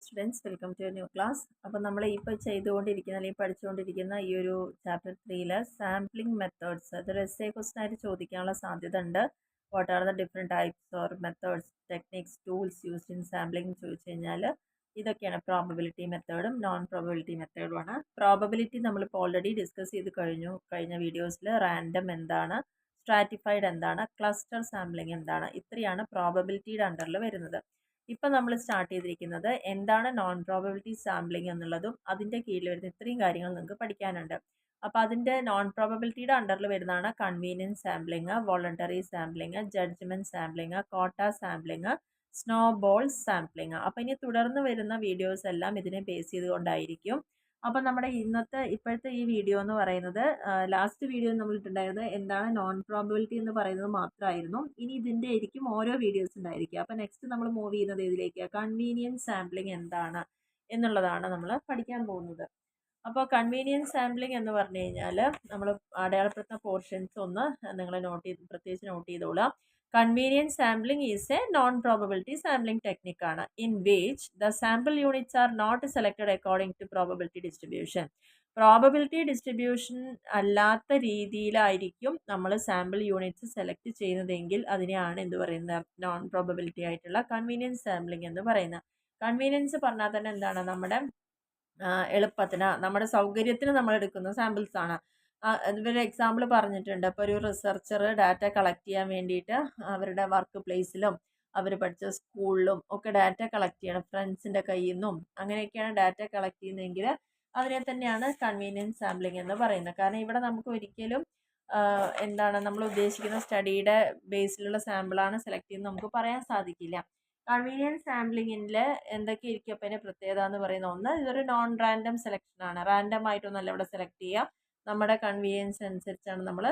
Students welcome to new class. അപ്പോൾ നമ്മൾ ഇപ്പോൾ ചെയ്തുകൊണ്ടിരിക്കുന്ന അല്ലെങ്കിൽ പഠിച്ചുകൊണ്ടിരിക്കുന്ന ഈ ഒരു ചാപ്റ്റർ 3 സാമ്പിളിംഗ് മെത്തേഡ്സ്, അതൊരു എസ്സേ ക്വസ്റ്റൻ ആയിട്ട് ചോദിക്കാനുള്ള സാധ്യത ഉണ്ട്. What are the different types or methods, techniques, tools used in sampling ചോദിച്ചു കഴിഞ്ഞാൽ ഇതൊക്കെയാണ് പ്രോബബിലിറ്റി മെത്തേഡും നോൺ പ്രോബബിലിറ്റി മെത്തേഡുമാണ്. പ്രോബബിലിറ്റി നമ്മളിപ്പോൾ ഓൾറെഡി ഡിസ്കസ് ചെയ്ത് കഴിഞ്ഞ വീഡിയോസിൽ റാൻഡം എന്താണ്, സ്ട്രാറ്റിഫൈഡ് എന്താണ്, ക്ലസ്റ്റർ സാമ്പിളിംഗ് എന്താണ്, ഇത്രയാണ് പ്രോബബിലിറ്റിയുടെ അണ്ടറിൽ വരുന്നത്. ഇപ്പം നമ്മൾ സ്റ്റാർട്ട് ചെയ്തിരിക്കുന്നത് എന്താണ് നോൺ പ്രോബബിലിറ്റി സാമ്പിളിംഗ് എന്നുള്ളതും അതിൻ്റെ കീഴിൽ വരുന്ന ഇത്രയും കാര്യങ്ങൾ നിങ്ങൾക്ക് പഠിക്കാനുണ്ട്. അപ്പോൾ അതിൻ്റെ നോൺ പ്രോബബിലിറ്റിയുടെ അണ്ടറിൽ വരുന്നതാണ് convenience sampling, voluntary sampling, judgement sampling, quota sampling, snowball sampling. അപ്പോൾ ഇനി തുടർന്ന് വരുന്ന വീഡിയോസ് എല്ലാം ഇതിനെ ബേസ് ചെയ്തുകൊണ്ടായിരിക്കും. അപ്പോൾ നമ്മുടെ ഇപ്പോഴത്തെ ഈ വീഡിയോ എന്ന് പറയുന്നത് ലാസ്റ്റ് വീഡിയോ നമ്മൾ ഇട്ടുണ്ടായിരുന്നത് എന്താണ് നോൺ പ്രോബബിലിറ്റി എന്ന് പറയുന്നത് മാത്രമായിരുന്നു. ഇനി ഇതിൻ്റെ ആയിരിക്കും ഓരോ വീഡിയോസ് ഉണ്ടായിരിക്കുക. അപ്പോൾ നെക്സ്റ്റ് നമ്മൾ മൂവ് ചെയ്യുന്നത് ഇതിലേക്ക് കൺവീനിയൻസ് സാമ്പിളിംഗ് എന്താണ് എന്നുള്ളതാണ് നമ്മൾ പഠിക്കാൻ പോകുന്നത്. അപ്പോൾ കൺവീനിയൻസ് സാമ്പിളിംഗ് എന്ന് പറഞ്ഞു കഴിഞ്ഞാൽ നമ്മൾ അടയാളപ്പെടുത്തുന്ന പോർഷൻസ് ഒന്ന് നിങ്ങൾ പ്രത്യേകിച്ച് നോട്ട് ചെയ്തോളാം. Convenience sampling is a non-probability sampling technique in which the sample units are not selected according to probability distribution. Probability distribution അല്ലാത്ത രീതിയിലായിരിക്കും നമ്മൾ സാമ്പിൾ യൂണിറ്റ്സ് സെലക്ട് ചെയ്യുന്നതെങ്കിൽ അതിനെയാണ് എന്ത് പറയുന്നത്, നോൺ പ്രോബബിലിറ്റി ആയിട്ടുള്ള കൺവീനിയൻസ് സാമ്പിളിംഗ് എന്ന് പറയുന്നത്. കൺവീനിയൻസ് പറഞ്ഞാൽ തന്നെ എന്താണ്, നമ്മുടെ എളുപ്പത്തിന് നമ്മുടെ സൗകര്യത്തിന് നമ്മൾ എടുക്കുന്ന സാമ്പിൾസ് ആണ്. ഇവർ എക്സാമ്പിൾ പറഞ്ഞിട്ടുണ്ട്. അപ്പോൾ ഒരു റിസർച്ചർ ഡാറ്റ കളക്ട് ചെയ്യാൻ വേണ്ടിയിട്ട് അവരുടെ വർക്ക് പ്ലേസിലും അവർ പഠിച്ച സ്കൂളിലും ഒക്കെ ഡാറ്റ കളക്ട് ചെയ്യണം, ഫ്രണ്ട്സിൻ്റെ കയ്യിൽ നിന്നും അങ്ങനെയൊക്കെയാണ് ഡാറ്റ കളക്ട് ചെയ്യുന്നതെങ്കിൽ അതിനെ തന്നെയാണ് കൺവീനിയൻസ് സാമ്പിളിംഗ് എന്ന് പറയുന്നത്. കാരണം ഇവിടെ നമുക്ക് ഒരിക്കലും എന്താണ് നമ്മൾ ഉദ്ദേശിക്കുന്ന സ്റ്റഡിയുടെ ബേസിലുള്ള സാമ്പിളാണ് സെലക്ട് ചെയ്യുന്നത് നമുക്ക് പറയാൻ സാധിക്കില്ല. കൺവീനിയൻസ് സാമ്പിളിങ്ങിൽ എന്തൊക്കെ ഇരിക്കും അപ്പോൾ അതിൻ്റെ പ്രത്യേകത എന്ന് പറയുന്നത്, ഒന്ന്, ഇതൊരു നോൺ റാൻഡം സെലക്ഷനാണ്. റാൻഡം ആയിട്ടൊന്നല്ല ഇവിടെ സെലക്ട് ചെയ്യുക, നമ്മുടെ കൺവീനിയൻസ് അനുസരിച്ചാണ് നമ്മൾ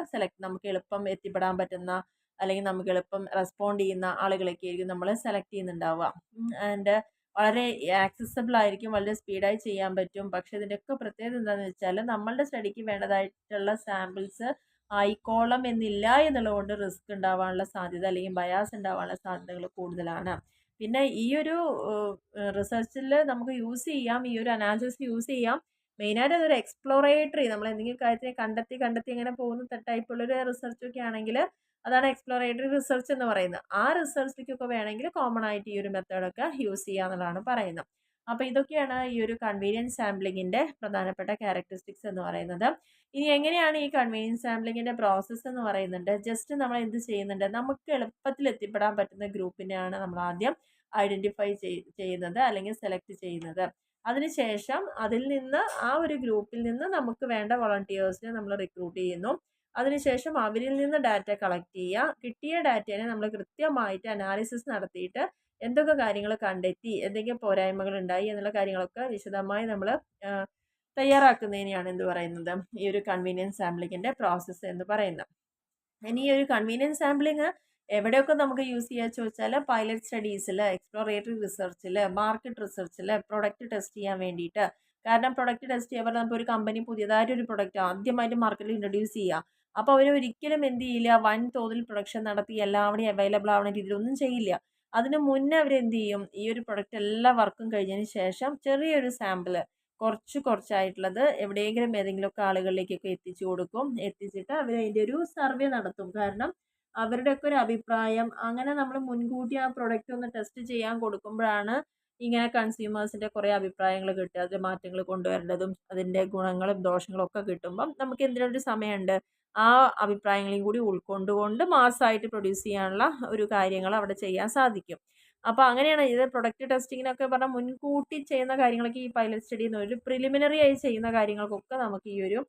നമുക്ക് എളുപ്പം എത്തിപ്പെടാൻ പറ്റുന്ന അല്ലെങ്കിൽ നമുക്ക് എളുപ്പം റെസ്പോണ്ട് ചെയ്യുന്ന ആളുകളൊക്കെ ആയിരിക്കും നമ്മൾ സെലക്ട് ചെയ്യുന്നുണ്ടാവുക. ആൻഡ് വളരെ ആക്സസിബിൾ ആയിരിക്കും, വളരെ സ്പീഡായി ചെയ്യാൻ പറ്റും. പക്ഷേ ഇതിൻ്റെയൊക്കെ പ്രത്യേകത എന്താണെന്ന് വെച്ചാൽ നമ്മളുടെ സ്റ്റഡിക്ക് വേണ്ടതായിട്ടുള്ള സാമ്പിൾസ് ആയിക്കോളം എന്നില്ല എന്നുള്ളതുകൊണ്ട് റിസ്ക് ഉണ്ടാവാനുള്ള സാധ്യത അല്ലെങ്കിൽ ബയാസ് ഉണ്ടാവാനുള്ള സാധ്യതകൾ കൂടുതലാണ്. പിന്നെ ഈ ഒരു റിസർച്ചിൽ നമുക്ക് യൂസ് ചെയ്യാം, ഈ ഒരു അനാലിസിസ് യൂസ് ചെയ്യാം. മെയിനായിട്ട് അതൊരു എക്സ്പ്ലോറേറ്ററി, നമ്മൾ എന്തെങ്കിലും കാര്യത്തിനെ കണ്ടെത്തി അങ്ങനെ പോകുന്ന ടൈപ്പുള്ളൊരു റിസർച്ചൊക്കെ ആണെങ്കിൽ അതാണ് എക്സ്പ്ലോറേറ്ററി റിസർച്ച് എന്ന് പറയുന്നത്. ആ റിസർച്ചിലേക്കൊക്കെ വേണമെങ്കിൽ കോമൺ ആയിട്ട് ഈ ഒരു മെത്തേഡൊക്കെ യൂസ് ചെയ്യുക എന്നുള്ളതാണ് പറയുന്നത്. അപ്പോൾ ഇതൊക്കെയാണ് ഈ ഒരു കൺവീനിയൻസ് സാമ്പിളിങ്ങിൻ്റെ പ്രധാനപ്പെട്ട ക്യാരക്ടറിസ്റ്റിക്സ് എന്ന് പറയുന്നത്. ഇനി എങ്ങനെയാണ് ഈ കൺവീനിയൻസ് സാമ്പിളിങ്ങിൻ്റെ പ്രോസസ്സ് എന്ന് പറയുന്നുണ്ട്. ജസ്റ്റ് നമ്മൾ എന്ത് ചെയ്യുന്നുണ്ട്, നമുക്ക് എളുപ്പത്തിൽ എത്തിപ്പെടാൻ പറ്റുന്ന ഗ്രൂപ്പിനെയാണ് നമ്മൾ ആദ്യം ഐഡൻറ്റിഫൈ ചെയ്യുന്നത് അല്ലെങ്കിൽ സെലക്ട് ചെയ്യുന്നത്. അതിനുശേഷം അതിൽ നിന്ന് ആ ഒരു ഗ്രൂപ്പിൽ നിന്ന് നമുക്ക് വേണ്ട വോളണ്ടിയേഴ്സിനെ നമ്മൾ റിക്രൂട്ട് ചെയ്യുന്നു. അതിനുശേഷം അവരിൽ നിന്ന് ഡാറ്റ കളക്ട് ചെയ്യുക. കിട്ടിയ ഡാറ്റയെ നമ്മൾ കൃത്യമായിട്ട് അനാലിസിസ് നടത്തിയിട്ട് എന്തൊക്കെ കാര്യങ്ങൾ കണ്ടെത്തി, എന്തെങ്കിലും പോരായ്മകൾ ഉണ്ടായി എന്നുള്ള കാര്യങ്ങളൊക്കെ വിശദമായി നമ്മൾ തയ്യാറാക്കുന്നതിനെയാണ് എന്ത് പറയുന്നത്, ഈ ഒരു കൺവീനിയൻസ് സാമ്പിളിങ്ങിൻ്റെ പ്രോസസ്സ് എന്ന് പറയുന്നത്. ഇനി ഈ ഒരു കൺവീനിയൻസ് സാമ്പിളിങ് എവിടെയൊക്കെ നമുക്ക് യൂസ് ചെയ്യുക ചോദിച്ചാൽ പൈലറ്റ് സ്റ്റഡീസിൽ, എക്സ്പ്ലോറേറ്ററി റിസർച്ചിൽ, മാർക്കറ്റ് റിസർച്ചിൽ, പ്രൊഡക്റ്റ് ടെസ്റ്റ് ചെയ്യാൻ വേണ്ടിയിട്ട്. കാരണം പ്രൊഡക്റ്റ് ടെസ്റ്റ് ചെയ്യാൻ പറഞ്ഞാൽ ഇപ്പോൾ ഒരു കമ്പനി പുതിയതായിട്ട് ഒരു പ്രൊഡക്റ്റ് ആദ്യമായിട്ട് മാർക്കറ്റിൽ ഇൻട്രൊഡ്യൂസ് ചെയ്യുക. അപ്പോൾ അവർ ഒരിക്കലും എന്ത് ചെയ്യില്ല, വൻ തോതിൽ പ്രൊഡക്ഷൻ നടത്തി എല്ലാവരുടെയും അവൈലബിൾ ആവുന്ന രീതിയിലൊന്നും ചെയ്യില്ല. അതിന് മുന്നേ അവരെന്ത് ചെയ്യും, ഈ ഒരു പ്രൊഡക്റ്റ് എല്ലാ വർക്കും കഴിഞ്ഞതിന് ശേഷം ചെറിയൊരു സാമ്പിൾ കുറച്ചായിട്ടുള്ളത് എവിടെയെങ്കിലും ഏതെങ്കിലുമൊക്കെ ആളുകളിലേക്കൊക്കെ എത്തിച്ചു കൊടുക്കും. എത്തിച്ചിട്ട് അവർ അതിൻ്റെ ഒരു സർവേ നടത്തും. കാരണം അവരുടെയൊക്കെ ഒരു അഭിപ്രായം, അങ്ങനെ നമ്മൾ മുൻകൂട്ടി ആ പ്രൊഡക്റ്റ് ഒന്ന് ടെസ്റ്റ് ചെയ്യാൻ കൊടുക്കുമ്പോഴാണ് ഇങ്ങനെ കൺസ്യൂമേഴ്സിൻ്റെ കുറേ അഭിപ്രായങ്ങൾ കിട്ടുക. അതിൽ മാറ്റങ്ങൾ കൊണ്ടുവരേണ്ടതും അതിൻ്റെ ഗുണങ്ങളും ദോഷങ്ങളും ഒക്കെ കിട്ടുമ്പം നമുക്ക് എന്തിനൊരു സമയമുണ്ട്, ആ അഭിപ്രായങ്ങളെയും കൂടി ഉൾക്കൊണ്ടുകൊണ്ട് മാസ്സായിട്ട് പ്രൊഡ്യൂസ് ചെയ്യാനുള്ള ഒരു കാര്യങ്ങൾ അവിടെ ചെയ്യാൻ സാധിക്കും. അപ്പോൾ അങ്ങനെയാണ് ഇത് പ്രൊഡക്റ്റ് ടെസ്റ്റിങ്ങിനൊക്കെ പറഞ്ഞാൽ മുൻകൂട്ടി ചെയ്യുന്ന കാര്യങ്ങളൊക്കെ ഈ പൈലറ്റ് സ്റ്റഡി എന്ന് ഒരു പ്രിലിമിനറി ആയി ചെയ്യുന്ന കാര്യങ്ങൾക്കൊക്കെ നമുക്ക് ഈ ഒരു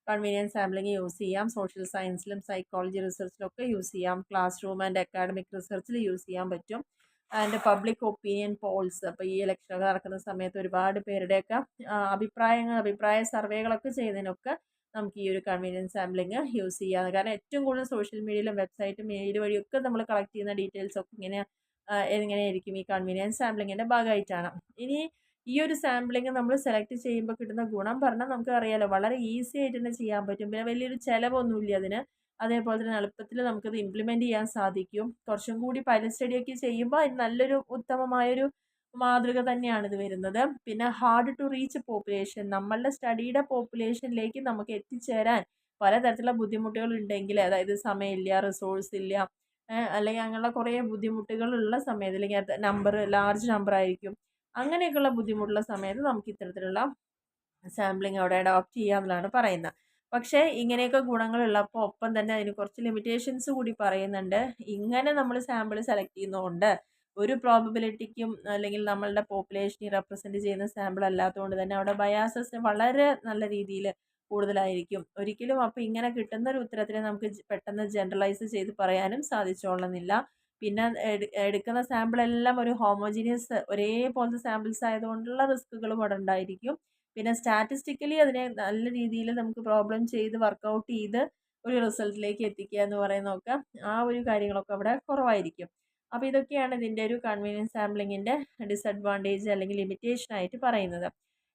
കൺവീനിയൻസ് സാമ്പിളിംഗ് യൂസ് ചെയ്യാം. സോഷ്യൽ സയൻസിലും സൈക്കോളജി റിസർച്ചിലൊക്കെ യൂസ് ചെയ്യാം. ക്ലാസ് റൂം ആൻഡ് അക്കാഡമിക് റിസർച്ചിൽ യൂസ് ചെയ്യാൻ പറ്റും. ആൻഡ് പബ്ലിക് ഒപ്പീനിയൻ പോൾസ്, അപ്പോൾ ഈ ഇലക്ഷനൊക്കെ നടക്കുന്ന സമയത്ത് ഒരുപാട് പേരുടെയൊക്കെ അഭിപ്രായ സർവേകളൊക്കെ ചെയ്യുന്നതിനൊക്കെ നമുക്ക് ഈ ഒരു കൺവീനിയൻസ് സാമ്പിളിംഗ് യൂസ് ചെയ്യാം. കാരണം ഏറ്റവും കൂടുതൽ സോഷ്യൽ മീഡിയയിലും വെബ്സൈറ്റും മെയിൽ വഴിയൊക്കെ നമ്മൾ കളക്ട് ചെയ്യുന്ന ഡീറ്റെയിൽസൊക്കെ എങ്ങനെയായിരിക്കും ഈ കൺവീനിയൻസ് സാമ്പിളിങ്ങിൻ്റെ ഭാഗമായിട്ടാണ്. ഇനി ഈ ഒരു സാമ്പിളിങ് നമ്മൾ സെലക്ട് ചെയ്യുമ്പോൾ കിട്ടുന്ന ഗുണം പറഞ്ഞാൽ നമുക്ക് അറിയാലോ, വളരെ ഈസി ആയിട്ട് തന്നെ ചെയ്യാൻ പറ്റും. പിന്നെ വലിയൊരു ചിലവൊന്നുമില്ല അതിന്. അതേപോലെ തന്നെ എളുപ്പത്തിൽ നമുക്കത് ഇംപ്ലിമെൻറ്റ് ചെയ്യാൻ സാധിക്കും. കുറച്ചും കൂടി പൈലറ്റ് സ്റ്റഡിയൊക്കെ ചെയ്യുമ്പോൾ അതിന് നല്ലൊരു ഉത്തമമായൊരു മാതൃക തന്നെയാണ് ഇത് വരുന്നത്. പിന്നെ ഹാർഡ് ടു റീച്ച് പോപ്പുലേഷൻ, നമ്മളുടെ സ്റ്റഡിയുടെ പോപ്പുലേഷനിലേക്ക് നമുക്ക് എത്തിച്ചേരാൻ പലതരത്തിലുള്ള ബുദ്ധിമുട്ടുകൾ ഉണ്ടെങ്കിൽ, അതായത് സമയമില്ല, റിസോഴ്സ് ഇല്ല, അല്ലെങ്കിൽ അങ്ങനെയുള്ള കുറേ ബുദ്ധിമുട്ടുകളുള്ള സമയത്ത്, അല്ലെങ്കിൽ നമ്പർ ലാർജ് നമ്പർ ആയിരിക്കും, അങ്ങനെയൊക്കെയുള്ള ബുദ്ധിമുട്ടുള്ള സമയത്ത് നമുക്ക് ഇത്തരത്തിലുള്ള സാമ്പിളിങ് അവിടെ അഡോപ്റ്റ് ചെയ്യാമെന്നാണ് പറയുന്നത്. പക്ഷേ ഇങ്ങനെയൊക്കെ ഗുണങ്ങളുള്ളപ്പോൾ ഒപ്പം തന്നെ അതിന് കുറച്ച് ലിമിറ്റേഷൻസ് കൂടി പറയുന്നുണ്ട്. ഇങ്ങനെ നമ്മൾ സാമ്പിൾ സെലക്ട് ചെയ്യുന്നതുകൊണ്ട് ഒരു പ്രോബബിലിറ്റിക്കും അല്ലെങ്കിൽ നമ്മളുടെ പോപ്പുലേഷനെ റെപ്രസെൻറ്റ് ചെയ്യുന്ന സാമ്പിൾ അല്ലാത്തതുകൊണ്ട് തന്നെ അവിടെ ബയാസസ് വളരെ നല്ല രീതിയിൽ കൂടുതലായിരിക്കും. ഒരിക്കലും അപ്പോൾ ഇങ്ങനെ കിട്ടുന്ന ഒരു ഉത്തരത്തിനെ നമുക്ക് പെട്ടെന്ന് ജനറലൈസ് ചെയ്ത് പറയാനും സാധിച്ചോളണമെന്നില്ല. പിന്നെ എടുക്കുന്ന സാമ്പിൾ എല്ലാം ഒരു ഹോമോജീനിയസ് ഒരേപോലത്തെ സാമ്പിൾസ് ആയതുകൊണ്ടുള്ള റിസ്കുകളും അവിടെ ഉണ്ടായിരിക്കും. പിന്നെ സ്റ്റാറ്റിസ്റ്റിക്കലി അതിനെ നല്ല രീതിയിൽ നമുക്ക് പ്രോബ്ലം ചെയ്ത് വർക്കൗട്ട് ചെയ്ത് ഒരു റിസൾട്ടിലേക്ക് എത്തിക്കുക എന്ന് പറയുന്നതൊക്കെ ആ ഒരു കാര്യങ്ങളൊക്കെ അവിടെ കുറവായിരിക്കും. അപ്പോൾ ഇതൊക്കെയാണ് ഇതിൻ്റെ ഒരു കൺവീനിയൻസ് സാമ്പിളിങ്ങിൻ്റെ ഡിസഡ്വാൻറ്റേജ് അല്ലെങ്കിൽ ലിമിറ്റേഷൻ ആയിട്ട് പറയുന്നത്.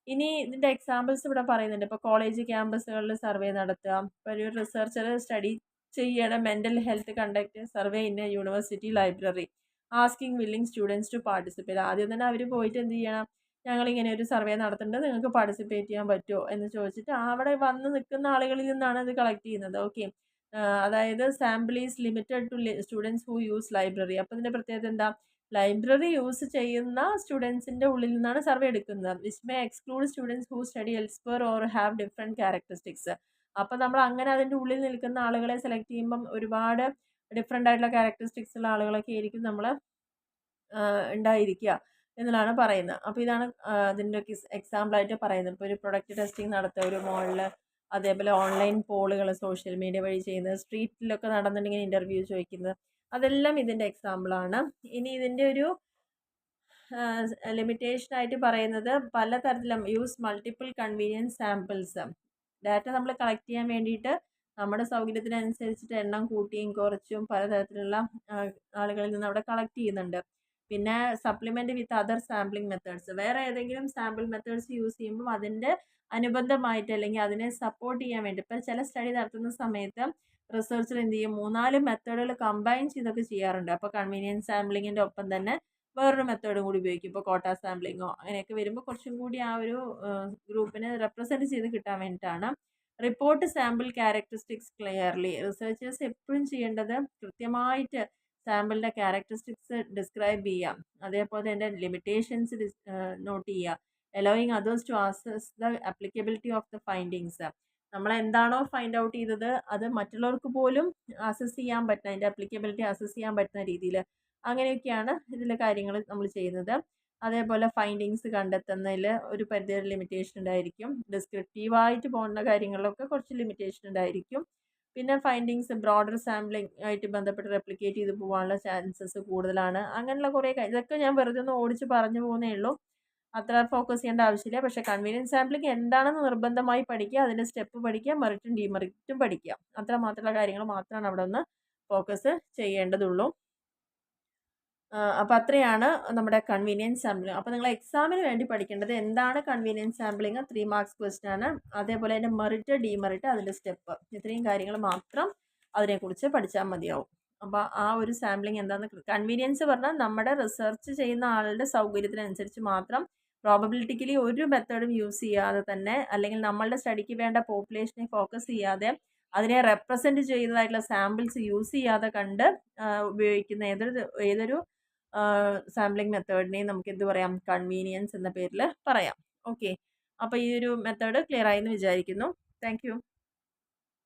ഇനി ഇതിൻ്റെ എക്സാമ്പിൾസ് ഇവിടെ പറയുന്നുണ്ട്. ഇപ്പോൾ കോളേജ് ക്യാമ്പസുകളിൽ സർവേ നടത്തുക, ഇപ്പോൾ ഒരു റിസർച്ചർ സ്റ്റഡി ചെയ്യണം mental health conduct survey in a university library asking willing students to participate. ആദ്യം തന്നെ അവർ പോയിട്ട് എന്ത് ചെയ്യണം, ഞങ്ങളിങ്ങനെ ഒരു സർവേ നടത്തുന്നുണ്ട്, നിങ്ങൾക്ക് പാർട്ടിസിപ്പേറ്റ് ചെയ്യാൻ പറ്റുമോ എന്ന് ചോദിച്ചിട്ട് അവിടെ വന്ന് നിൽക്കുന്ന ആളുകളിൽ നിന്നാണ് ഇത് കളക്ട് ചെയ്യുന്നത്. ഓക്കെ, അതായത് sample is limited to students who use library. അപ്പോൾ ഇതിൻ്റെ പ്രത്യേകത എന്താ, ലൈബ്രറി യൂസ് ചെയ്യുന്ന സ്റ്റുഡൻസിൻ്റെ ഉള്ളിൽ നിന്നാണ് സർവേ എടുക്കുന്നത്. Which may exclude students who study elsewhere or have different characteristics. അപ്പോൾ നമ്മൾ അങ്ങനെ അതിൻ്റെ ഉള്ളിൽ നിൽക്കുന്ന ആളുകളെ സെലക്ട് ചെയ്യുമ്പം ഒരുപാട് ഡിഫറെൻ്റ് ആയിട്ടുള്ള ക്യാരക്ടറിസ്റ്റിക്സ് ഉള്ള ആളുകളൊക്കെ ആയിരിക്കും നമ്മൾ ഉണ്ടായിരിക്കുക എന്നുള്ളതാണ് പറയുന്നത്. അപ്പോൾ ഇതാണ് അതിൻ്റെ എക്സാമ്പിളായിട്ട് പറയുന്നത്. ഇപ്പോൾ ഒരു പ്രൊഡക്റ്റ് ടെസ്റ്റിംഗ് നടത്തുക ഒരു മോളിൽ, അതേപോലെ ഓൺലൈൻ പോളുകൾ സോഷ്യൽ മീഡിയ വഴി ചെയ്യുന്നത്, സ്ട്രീറ്റിലൊക്കെ നടന്നിട്ടുണ്ടെങ്കിൽ ഇൻ്റർവ്യൂ ചോദിക്കുന്നത്, അതെല്ലാം ഇതിൻ്റെ എക്സാമ്പിളാണ്. ഇനി ഇതിൻ്റെ ഒരു ലിമിറ്റേഷനായിട്ട് പറയുന്നത് പലതരത്തിലും use multiple convenience samples. Data നമ്മൾ കളക്ട് ചെയ്യാൻ വേണ്ടിയിട്ട് നമ്മുടെ സൗകര്യത്തിനനുസരിച്ചിട്ട് എണ്ണം കൂട്ടിയും കുറച്ചും പലതരത്തിലുള്ള ആളുകളിൽ നിന്ന് അവിടെ കളക്ട് ചെയ്യുന്നുണ്ട്. പിന്നെ supplement with other sampling methods, വേറെ ഏതെങ്കിലും സാമ്പിൾ മെത്തേഡ്സ് യൂസ് ചെയ്യുമ്പോൾ അതിൻ്റെ അനുബന്ധമായിട്ട് അല്ലെങ്കിൽ അതിനെ സപ്പോർട്ട് ചെയ്യാൻ വേണ്ടി, ഇപ്പോൾ ചില സ്റ്റഡി നടത്തുന്ന സമയത്ത് റിസർച്ചർ എന്ത് ചെയ്യും, 3-4 മെത്തേഡുകൾ കമ്പൈൻ ചെയ്തൊക്കെ ചെയ്യാറുണ്ട്. അപ്പോൾ കൺവീനിയൻസ് സാമ്പിളിങ്ങിൻ്റെ ഒപ്പം തന്നെ വേറൊരു മെത്തേഡും കൂടി ഉപയോഗിക്കും. ഇപ്പോൾ കോട്ട സാമ്പിളിങ്ങോ അങ്ങനെയൊക്കെ വരുമ്പോൾ കുറച്ചും കൂടി ആ ഒരു ഗ്രൂപ്പിനെ റെപ്രസെൻറ്റ് ചെയ്ത് കിട്ടാൻ വേണ്ടിയിട്ടാണ്. Report sample characteristics clearly, researchers എപ്പോഴും ചെയ്യേണ്ടത് കൃത്യമായിട്ട് സാമ്പിളിൻ്റെ ക്യാരക്ടറിസ്റ്റിക്സ് ഡിസ്ക്രൈബ് ചെയ്യാം, അതേപോലെ തന്നെ ലിമിറ്റേഷൻസ് നോട്ട് ചെയ്യുക, allowing others to assess the applicability of the findings. നമ്മൾ എന്താണോ ഫൈൻഡ് ഔട്ട് ചെയ്തത് അത് മറ്റുള്ളവർക്ക് പോലും അസസ് ചെയ്യാൻ പറ്റുന്ന, അതിൻ്റെ അപ്ലിക്കബിലിറ്റി അസസ് ചെയ്യാൻ പറ്റുന്ന രീതിയിൽ അങ്ങനെയൊക്കെയാണ് ഇതിലെ കാര്യങ്ങൾ നമ്മൾ ചെയ്യുന്നത്. അതേപോലെ ഫൈൻഡിങ്സ് കണ്ടെത്തുന്നതിൽ ഒരു പരിധി ലിമിറ്റേഷൻ ഉണ്ടായിരിക്കും. ഡിസ്ക്രിപ്റ്റീവായിട്ട് പോകുന്ന കാര്യങ്ങളിലൊക്കെ കുറച്ച് ലിമിറ്റേഷൻ ഉണ്ടായിരിക്കും. പിന്നെ ഫൈൻഡിങ്സ് ബ്രോഡർ സാമ്പിളിംഗ് ആയിട്ട് ബന്ധപ്പെട്ട് റെപ്ലിക്കേറ്റ് ചെയ്ത് പോകാനുള്ള ചാൻസസ് കൂടുതലാണ്. അങ്ങനെയുള്ള കുറേ ഇതൊക്കെ ഞാൻ വെറുതെ ഒന്ന് ഓടിച്ച് പറഞ്ഞു പോകുന്നേ ഉള്ളൂ, അത്ര ഫോക്കസ് ചെയ്യേണ്ട ആവശ്യമില്ല. പക്ഷേ കൺവീനിയൻസ് സാമ്പിളിംഗ് എന്താണെന്ന് നിർബന്ധമായി പഠിക്കുക, അതിൻ്റെ സ്റ്റെപ്പ് പഠിക്കുക, മെറിറ്റും ഡിമെറിറ്റും പഠിക്കുക, അത്ര മാത്രമുള്ള കാര്യങ്ങൾ മാത്രമാണ് അവിടെ ഒന്ന് ഫോക്കസ് ചെയ്യേണ്ടതുള്ളൂ. അപ്പോൾ അത്രയാണ് നമ്മുടെ കൺവീനിയൻസ് സാമ്പിളിംഗ്. അപ്പോൾ നിങ്ങൾ എക്സാമിന് വേണ്ടി പഠിക്കേണ്ടത് എന്താണ് കൺവീനിയൻസ് സാമ്പിളിംഗ്, 3 മാർക്സ് ക്വസ്റ്റ്യൻ ആണ്. അതേപോലെ അതിൻ്റെ മെറിറ്റ് ഡിമെറിറ്റ് അതിൻ്റെ സ്റ്റെപ്പ്, ഇത്രയും കാര്യങ്ങൾ മാത്രം അതിനെക്കുറിച്ച് പഠിച്ചാൽ മതിയാവും. അപ്പോൾ ആ ഒരു സാമ്പിളിംഗ് എന്താണെന്ന്, കൺവീനിയൻസ് പറഞ്ഞാൽ നമ്മുടെ റിസർച്ച് ചെയ്യുന്ന ആളുടെ സൗകര്യത്തിനനുസരിച്ച് മാത്രം പ്രോബബിലിറ്റിക്കലി ഒരു മെത്തേഡും യൂസ് ചെയ്യാതെ തന്നെ, അല്ലെങ്കിൽ നമ്മളുടെ സ്റ്റഡിക്ക് വേണ്ട പോപ്പുലേഷനെ ഫോക്കസ് ചെയ്യാതെ അതിനെ റെപ്രസെൻറ്റ് ചെയ്യുന്നതായിട്ടുള്ള സാമ്പിൾസ് യൂസ് ചെയ്യാതെ കണ്ട് ഉപയോഗിക്കുന്ന ഏതൊരു സാമ്പിളിംഗ് മെത്തേഡിനെയും നമുക്ക് എന്ത് പറയാം, കൺവീനിയൻസ് എന്ന പേരിൽ പറയാം. ഓക്കെ, അപ്പോൾ ഈ ഒരു മെത്തേഡ് ക്ലിയർ ആയി എന്ന് വിചാരിക്കുന്നു. Thank you.